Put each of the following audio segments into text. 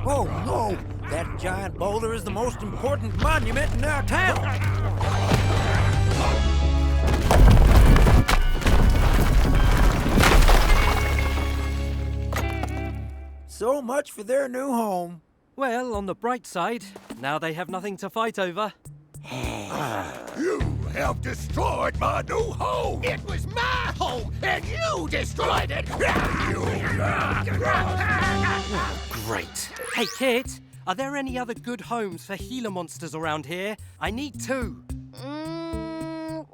Oh, no! That giant boulder is the most important monument in our town! So much for their new home. Well, on the bright side, now they have nothing to fight over. You have destroyed my new home! It was my home, and you destroyed it! Great. Hey, Kit, are there any other good homes for Gila monsters around here? I need two.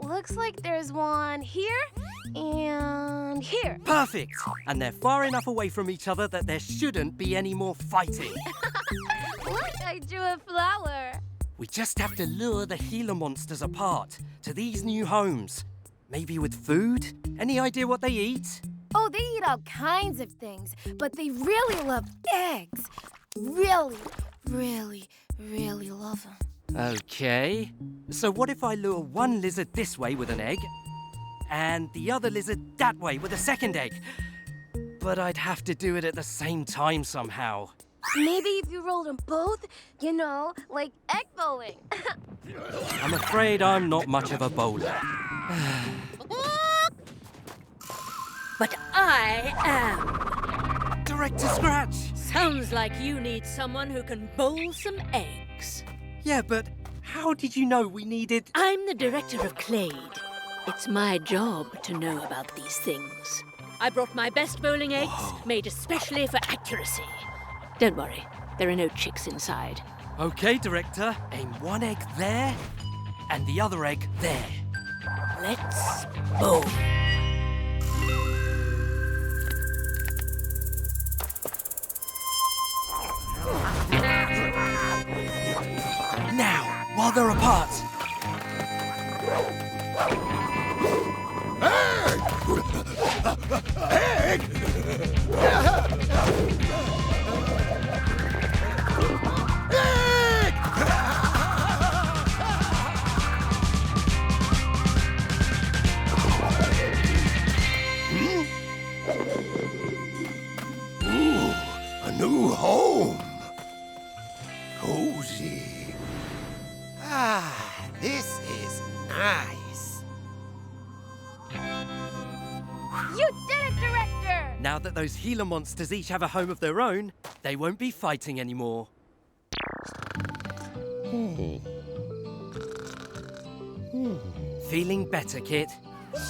Looks like there's one here and here. Perfect. And they're far enough away from each other that there shouldn't be any more fighting. Look, I drew a flower. We just have to lure the Gila monsters apart to these new homes. Maybe with food? Any idea what they eat? Oh, they eat all kinds of things, but they really love eggs. Really, really, really love them. Okay. So what if I lure one lizard this way with an egg and the other lizard that way with a second egg? But I'd have to do it at the same time somehow. Maybe if you rolled them both, you know, like egg bowling. I'm afraid I'm not much of a bowler. But I am. Director Scratch! Sounds like you need someone who can bowl some eggs. Yeah, but how did you know we needed... I'm the director of Clade. It's my job to know about these things. I brought my best bowling eggs, made especially for accuracy. Don't worry, there are no chicks inside. Okay, Director. Aim one egg there and the other egg there. Let's bowl. Now, while they're apart. Egg! Ooh, a new home. Cozy. Ah, this is nice. You did it, Director! Now that those Gila monsters each have a home of their own, they won't be fighting anymore. Feeling better, Kit?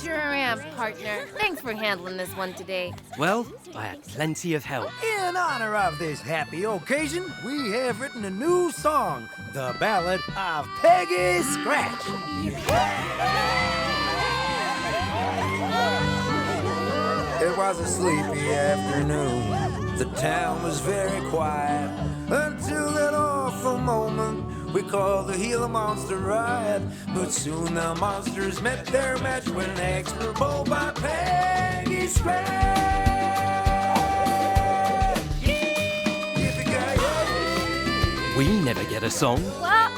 Sure am, partner. Thanks for handling this one today. Well, I had plenty of help. In honor of this happy occasion, we have written a new song, The Ballad of Peggy Scratch. It was a sleepy afternoon. The town was very quiet until that awful moment we called the Gila Monster Ride. But soon the monsters met their match when eggs were bowled by Peggy Scratch. We never get a song. Well,